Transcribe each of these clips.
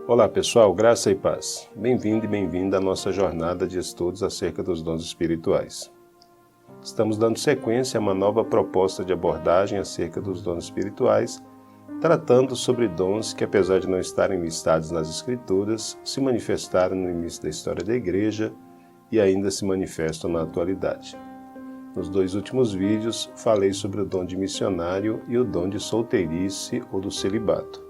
Olá pessoal, graça e paz. Bem-vindo e bem-vinda à nossa jornada de estudos acerca dos dons espirituais. Estamos dando sequência a uma nova proposta de abordagem acerca dos dons espirituais, tratando sobre dons que, apesar de não estarem listados nas Escrituras, se manifestaram no início da história da Igreja e ainda se manifestam na atualidade. Nos 2 últimos vídeos, falei sobre o dom de missionário e o dom de solteirice ou do celibato.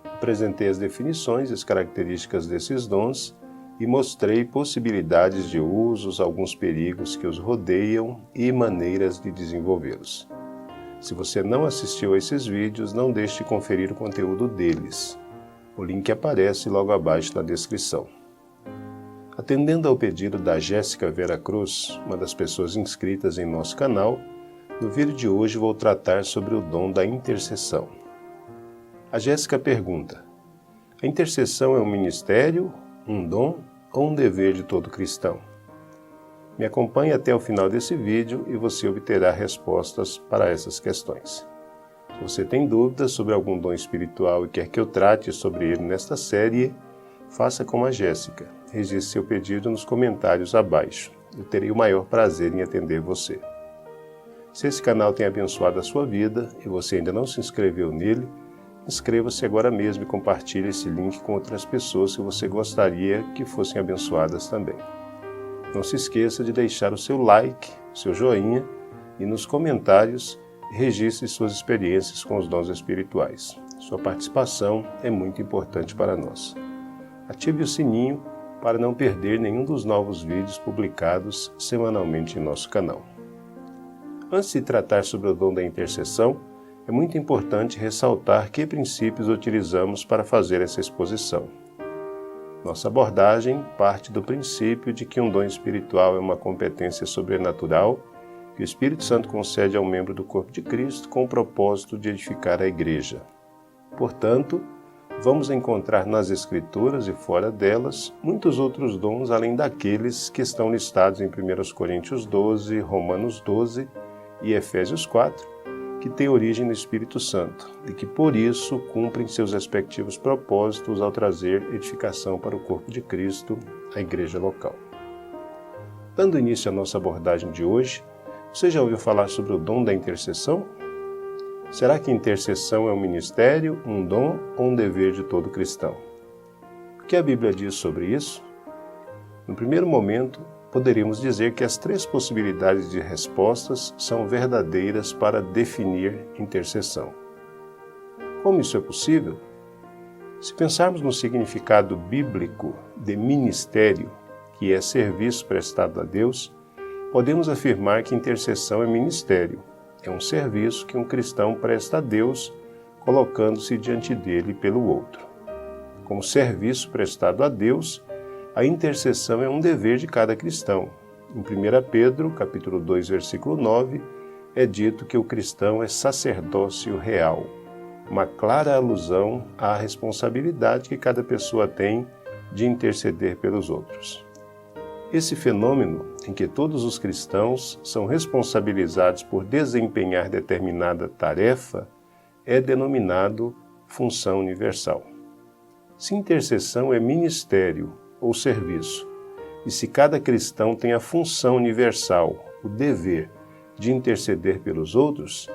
Apresentei as definições e as características desses dons e mostrei possibilidades de usos, alguns perigos que os rodeiam e maneiras de desenvolvê-los. Se você não assistiu a esses vídeos, não deixe de conferir o conteúdo deles. O link aparece logo abaixo na descrição. Atendendo ao pedido da Jéssica Vera Cruz, uma das pessoas inscritas em nosso canal, no vídeo de hoje vou tratar sobre o dom da intercessão. A Jéssica pergunta: a intercessão é um ministério, um dom ou um dever de todo cristão? Me acompanhe até o final desse vídeo e você obterá respostas para essas questões. Se você tem dúvidas sobre algum dom espiritual e quer que eu trate sobre ele nesta série, faça como a Jéssica. Registre seu pedido nos comentários abaixo. Eu terei o maior prazer em atender você. Se esse canal tem abençoado a sua vida e você ainda não se inscreveu nele, inscreva-se agora mesmo e compartilhe esse link com outras pessoas que você gostaria que fossem abençoadas também. Não se esqueça de deixar o seu like, o seu joinha e nos comentários registre suas experiências com os dons espirituais. Sua participação é muito importante para nós. Ative o sininho para não perder nenhum dos novos vídeos publicados semanalmente em nosso canal. Antes de tratar sobre o dom da intercessão, é muito importante ressaltar que princípios utilizamos para fazer essa exposição. Nossa abordagem parte do princípio de que um dom espiritual é uma competência sobrenatural que o Espírito Santo concede ao membro do corpo de Cristo com o propósito de edificar a Igreja. Portanto, vamos encontrar nas Escrituras e fora delas muitos outros dons além daqueles que estão listados em 1 Coríntios 12, Romanos 12 e Efésios 4, que têm origem no Espírito Santo e que, por isso, cumprem seus respectivos propósitos ao trazer edificação para o corpo de Cristo, a igreja local. Dando início à nossa abordagem de hoje, você já ouviu falar sobre o dom da intercessão? Será que intercessão é um ministério, um dom ou um dever de todo cristão? O que a Bíblia diz sobre isso? No primeiro momento, poderíamos dizer que as 3 possibilidades de respostas são verdadeiras para definir intercessão. Como isso é possível? Se pensarmos no significado bíblico de ministério, que é serviço prestado a Deus, podemos afirmar que intercessão é ministério, é um serviço que um cristão presta a Deus, colocando-se diante dele pelo outro. Como serviço prestado a Deus, a intercessão é um dever de cada cristão. Em 1 Pedro, capítulo 2, versículo 9, é dito que o cristão é sacerdócio real, uma clara alusão à responsabilidade que cada pessoa tem de interceder pelos outros. Esse fenômeno, em que todos os cristãos são responsabilizados por desempenhar determinada tarefa, é denominado função universal. Se intercessão é ministério ou serviço, e se cada cristão tem a função universal, o dever de interceder pelos outros,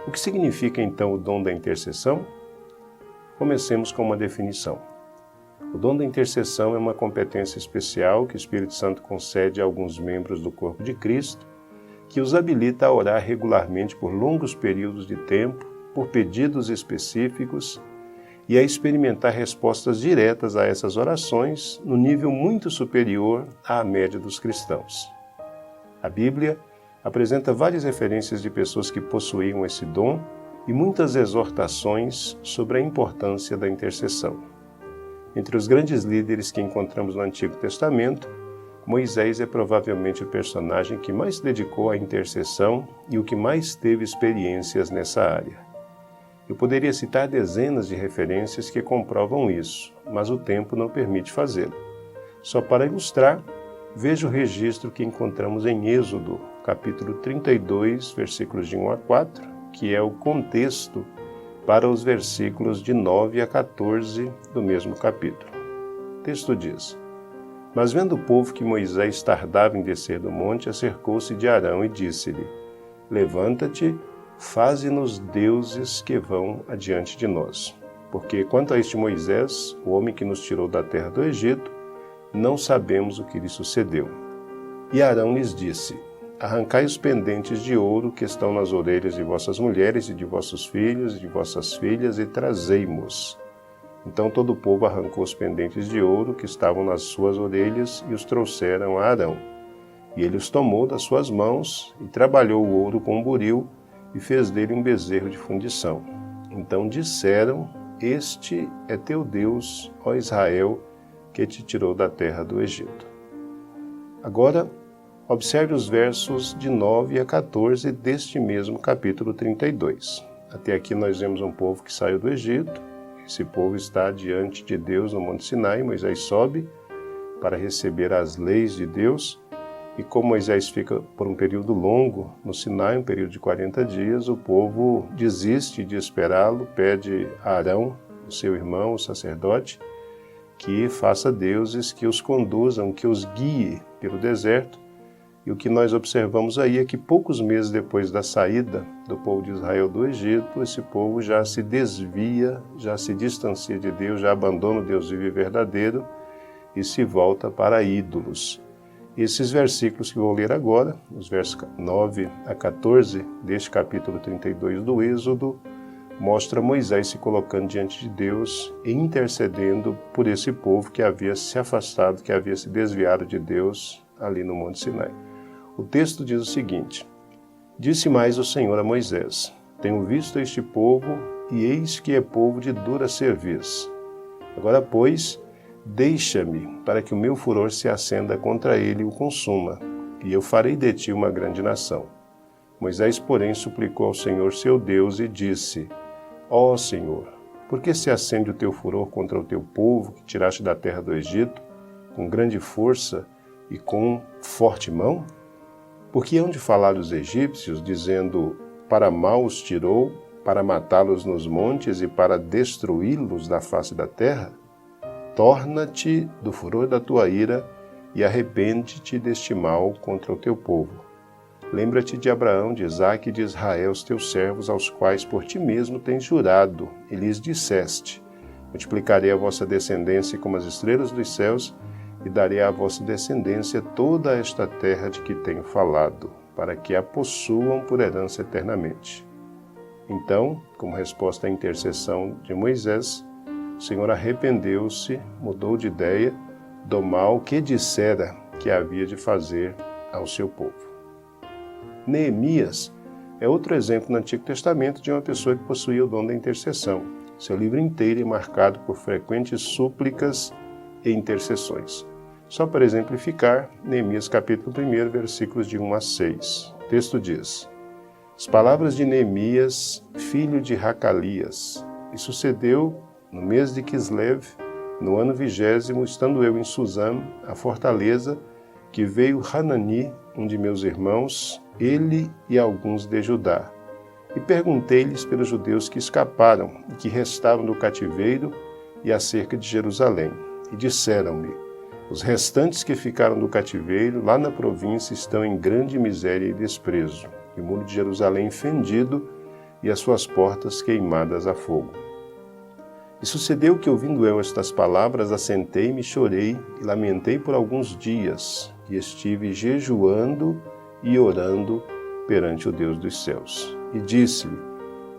o que significa então o dom da intercessão? Comecemos com uma definição. O dom da intercessão é uma competência especial que o Espírito Santo concede a alguns membros do corpo de Cristo, que os habilita a orar regularmente por longos períodos de tempo, por pedidos específicos, e a experimentar respostas diretas a essas orações no nível muito superior à média dos cristãos. A Bíblia apresenta várias referências de pessoas que possuíam esse dom e muitas exortações sobre a importância da intercessão. Entre os grandes líderes que encontramos no Antigo Testamento, Moisés é provavelmente o personagem que mais se dedicou à intercessão e o que mais teve experiências nessa área. Eu poderia citar dezenas de referências que comprovam isso, mas o tempo não permite fazê-lo. Só para ilustrar, veja o registro que encontramos em Êxodo, capítulo 32, versículos de 1 a 4, que é o contexto para os versículos de 9 a 14 do mesmo capítulo. texto diz: Mas vendo o povo que Moisés tardava em descer do monte, acercou-se de Arão e disse-lhe: Levanta-te, faze-nos deuses que vão adiante de nós. Porque quanto a este Moisés, o homem que nos tirou da terra do Egito, não sabemos o que lhe sucedeu. E Arão lhes disse: Arrancai os pendentes de ouro que estão nas orelhas de vossas mulheres e de vossos filhos e de vossas filhas e trazei-mos. Então todo o povo arrancou os pendentes de ouro que estavam nas suas orelhas e os trouxeram a Arão. E ele os tomou das suas mãos e trabalhou o ouro com um buril e fez dele um bezerro de fundição. Então disseram: Este é teu Deus, ó Israel, que te tirou da terra do Egito. Agora, observe os versos de 9 a 14 deste mesmo capítulo 32. Até aqui nós vemos um povo que saiu do Egito. Esse povo está diante de Deus no Monte Sinai. Moisés sobe para receber as leis de Deus. E como Moisés fica por um período longo no Sinai, um período de 40 dias, o povo desiste de esperá-lo, pede a Arão, o seu irmão, o sacerdote, que faça deuses que os conduzam, que os guie pelo deserto. E o que nós observamos aí é que poucos meses depois da saída do povo de Israel do Egito, esse povo já se desvia, já se distancia de Deus, já abandona o Deus vivo e verdadeiro e se volta para ídolos. Esses versículos que vou ler agora, os versos 9 a 14 deste capítulo 32 do Êxodo, mostra Moisés se colocando diante de Deus e intercedendo por esse povo que havia se afastado, que havia se desviado de Deus ali no Monte Sinai. O texto diz o seguinte: Disse mais o Senhor a Moisés: Tenho visto este povo, e eis que é povo de dura cerviz. Agora, pois, deixa-me, para que o meu furor se acenda contra ele e o consuma, e eu farei de ti uma grande nação. Moisés, porém, suplicou ao Senhor seu Deus e disse: Ó Senhor, por que se acende o teu furor contra o teu povo, que tiraste da terra do Egito, com grande força e com forte mão? Porque hão de falar os egípcios, dizendo: Para mal os tirou, para matá-los nos montes e para destruí-los da face da terra? Torna-te do furor da tua ira e arrepende-te deste mal contra o teu povo. Lembra-te de Abraão, de Isaque e de Israel, os teus servos, aos quais por ti mesmo tens jurado, e lhes disseste: Multiplicarei a vossa descendência como as estrelas dos céus, e darei à vossa descendência toda esta terra de que tenho falado, para que a possuam por herança eternamente. Então, como resposta à intercessão de Moisés, o Senhor arrependeu-se, mudou de ideia do mal que dissera que havia de fazer ao seu povo. Neemias é outro exemplo no Antigo Testamento de uma pessoa que possuía o dom da intercessão. Seu livro inteiro é marcado por frequentes súplicas e intercessões. Só para exemplificar, Neemias capítulo 1, versículos de 1 a 6. O texto diz: As palavras de Neemias, filho de Racalias. E sucedeu no mês de Quislev, no ano 20º, estando eu em Suzã, a fortaleza, que veio Hanani, um de meus irmãos, ele e alguns de Judá. E perguntei-lhes pelos judeus que escaparam e que restavam do cativeiro e acerca de Jerusalém. E disseram-me: Os restantes que ficaram do cativeiro lá na província estão em grande miséria e desprezo, e o muro de Jerusalém fendido e as suas portas queimadas a fogo. E sucedeu que, ouvindo eu estas palavras, assentei-me, chorei e lamentei por alguns dias, e estive jejuando e orando perante o Deus dos céus. E disse-lhe: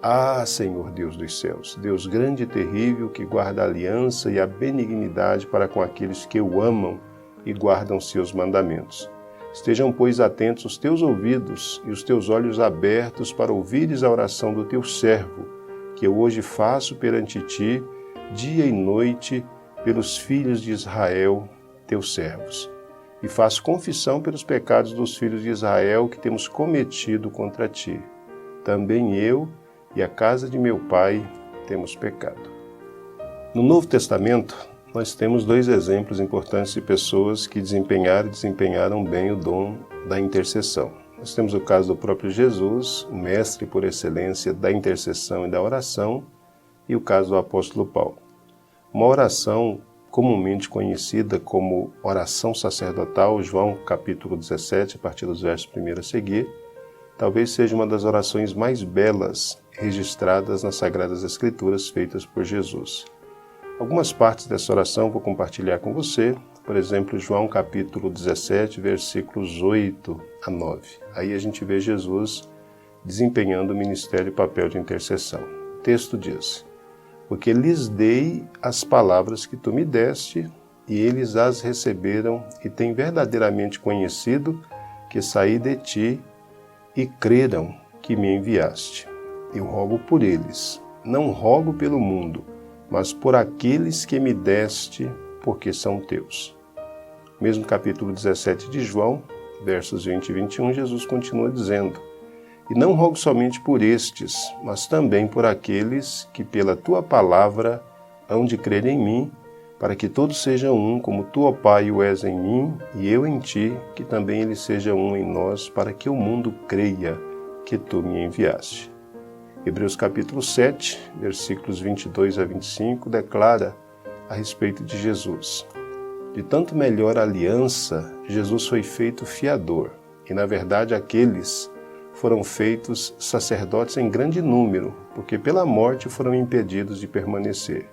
Ah, Senhor Deus dos céus, Deus grande e terrível, que guarda a aliança e a benignidade para com aqueles que o amam e guardam seus mandamentos. Estejam, pois, atentos os teus ouvidos e os teus olhos abertos para ouvires a oração do teu servo, que eu hoje faço perante ti, dia e noite, pelos filhos de Israel, teus servos. E faço confissão pelos pecados dos filhos de Israel que temos cometido contra ti. Também eu e a casa de meu pai temos pecado. No Novo Testamento, nós temos dois exemplos importantes de pessoas que desempenharam e desempenharam bem o dom da intercessão. Nós temos o caso do próprio Jesus, o mestre por excelência da intercessão e da oração, e o caso do apóstolo Paulo. Uma oração comumente conhecida como oração sacerdotal, João capítulo 17, a partir dos versos 1 a seguir, talvez seja uma das orações mais belas registradas nas Sagradas Escrituras feitas por Jesus. Algumas partes dessa oração vou compartilhar com você, por exemplo, João capítulo 17, versículos 8 a 9. Aí a gente vê Jesus desempenhando o ministério e papel de intercessão. O texto diz: porque lhes dei as palavras que tu me deste, e eles as receberam e têm verdadeiramente conhecido que saí de ti e creram que me enviaste. Eu rogo por eles, não rogo pelo mundo, mas por aqueles que me deste, porque são teus. Mesmo capítulo 17 de João, versos 20 e 21, Jesus continua dizendo: e não rogo somente por estes, mas também por aqueles que pela tua palavra hão de crer em mim, para que todos sejam um, como tu, ó Pai, o és em mim, e eu em ti, que também ele seja um em nós, para que o mundo creia que tu me enviaste. Hebreus capítulo 7, versículos 22 a 25, declara a respeito de Jesus: de tanto melhor aliança, Jesus foi feito fiador, e na verdade aqueles foram feitos sacerdotes em grande número, porque pela morte foram impedidos de permanecer.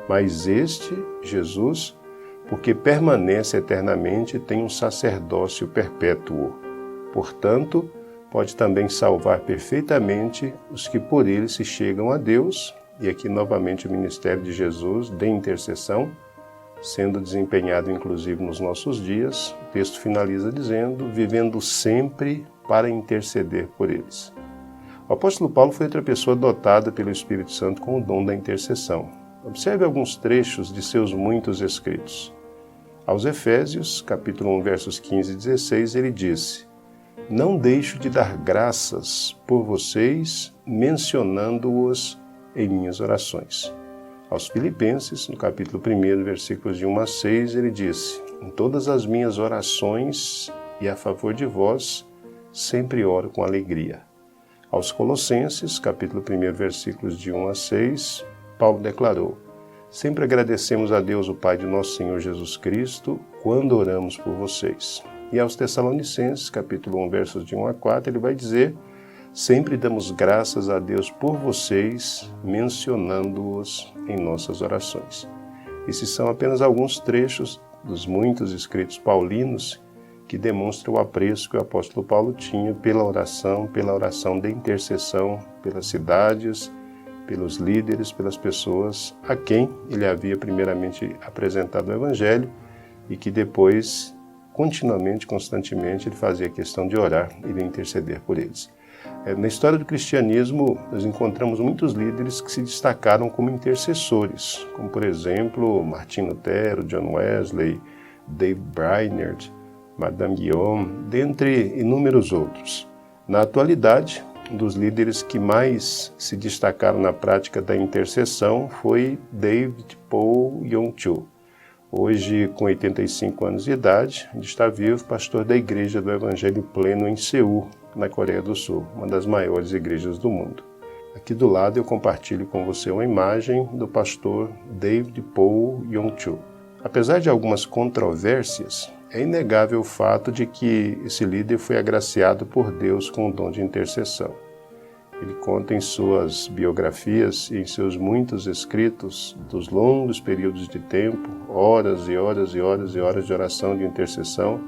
Mas este, Jesus, porque permanece eternamente, tem um sacerdócio perpétuo. Portanto, pode também salvar perfeitamente os que por ele se chegam a Deus, e aqui novamente o ministério de Jesus de intercessão, sendo desempenhado inclusive nos nossos dias. O texto finaliza dizendo: vivendo sempre para interceder por eles. O apóstolo Paulo foi outra pessoa dotada pelo Espírito Santo com o dom da intercessão. Observe alguns trechos de seus muitos escritos. Aos Efésios, capítulo 1, versos 15 e 16, ele disse: não deixo de dar graças por vocês, mencionando-os em minhas orações. Aos Filipenses, no capítulo 1, versículos de 1 a 6, ele disse: em todas as minhas orações e a favor de vós, sempre oro com alegria. Aos Colossenses, capítulo 1, versículos de 1 a 6, Paulo declarou: sempre agradecemos a Deus, o Pai de nosso Senhor Jesus Cristo, quando oramos por vocês. E aos Tessalonicenses, capítulo 1, versos de 1 a 4, ele vai dizer: sempre damos graças a Deus por vocês, mencionando-os em nossas orações. Esses são apenas alguns trechos dos muitos escritos paulinos que demonstram o apreço que o apóstolo Paulo tinha pela oração de intercessão pelas cidades, pelos líderes, pelas pessoas a quem ele havia primeiramente apresentado o Evangelho e que depois, continuamente, constantemente, ele fazia questão de orar e de interceder por eles. Na história do cristianismo, nós encontramos muitos líderes que se destacaram como intercessores, como, por exemplo, Martinho Lutero, John Wesley, Dave Brainerd, Madame Guillaume, dentre inúmeros outros. Na atualidade, um dos líderes que mais se destacaram na prática da intercessão foi David Paul Yong-Cho. Hoje, com 85 anos de idade, ele está vivo, pastor da Igreja do Evangelho Pleno em Seul, na Coreia do Sul, uma das maiores igrejas do mundo. Aqui do lado eu compartilho com você uma imagem do pastor David Paul Yong-Cho. Apesar de algumas controvérsias, é inegável o fato de que esse líder foi agraciado por Deus com o dom de intercessão. Ele conta em suas biografias e em seus muitos escritos dos longos períodos de tempo, horas e horas e horas e horas de oração de intercessão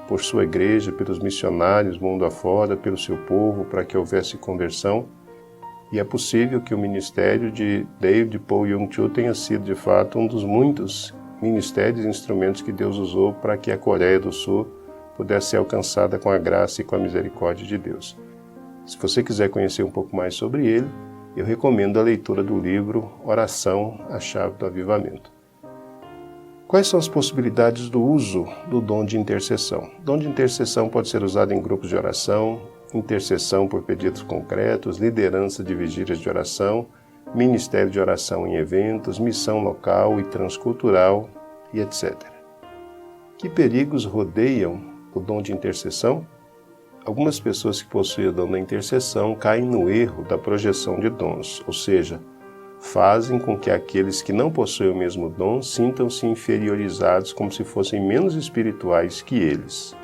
por sua igreja, pelos missionários mundo afora, pelo seu povo, para que houvesse conversão. E é possível que o ministério de David Paul Yong-Cho tenha sido, de fato, um dos muitos ministérios e instrumentos que Deus usou para que a Coreia do Sul pudesse ser alcançada com a graça e com a misericórdia de Deus. Se você quiser conhecer um pouco mais sobre ele, eu recomendo a leitura do livro Oração, a Chave do Avivamento. Quais são as possibilidades do uso do dom de intercessão? O dom de intercessão pode ser usado em grupos de oração, intercessão por pedidos concretos, liderança de vigílias de oração, ministério de oração em eventos, missão local e transcultural, e etc. Que perigos rodeiam o dom de intercessão? Algumas pessoas que possuem o dom da intercessão caem no erro da projeção de dons, ou seja, fazem com que aqueles que não possuem o mesmo dom sintam-se inferiorizados como se fossem menos espirituais que eles.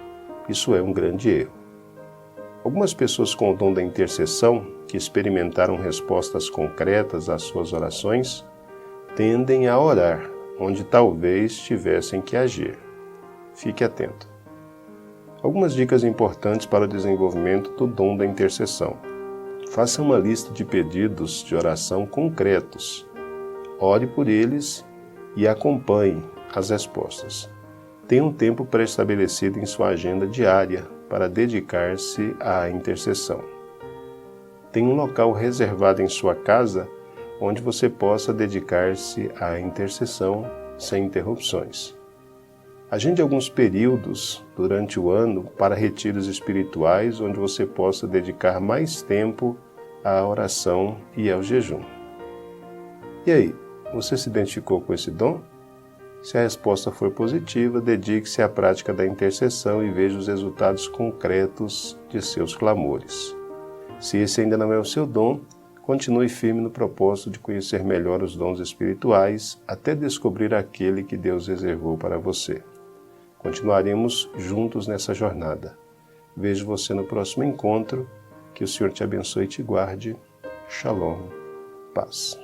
Isso é um grande erro. Algumas pessoas com o dom da intercessão, que experimentaram respostas concretas às suas orações, tendem a orar onde talvez tivessem que agir. Fique atento. Algumas dicas importantes para o desenvolvimento do dom da intercessão. Faça uma lista de pedidos de oração concretos. Ore por eles e acompanhe as respostas. Tenha um tempo pré-estabelecido em sua agenda diária para dedicar-se à intercessão. Tenha um local reservado em sua casa onde você possa dedicar-se à intercessão sem interrupções. Agende alguns períodos durante o ano para retiros espirituais onde você possa dedicar mais tempo à oração e ao jejum. E aí, você se identificou com esse dom? Se a resposta for positiva, dedique-se à prática da intercessão e veja os resultados concretos de seus clamores. Se esse ainda não é o seu dom, continue firme no propósito de conhecer melhor os dons espirituais até descobrir aquele que Deus reservou para você. Continuaremos juntos nessa jornada. Vejo você no próximo encontro. Que o Senhor te abençoe e te guarde. Shalom. Paz.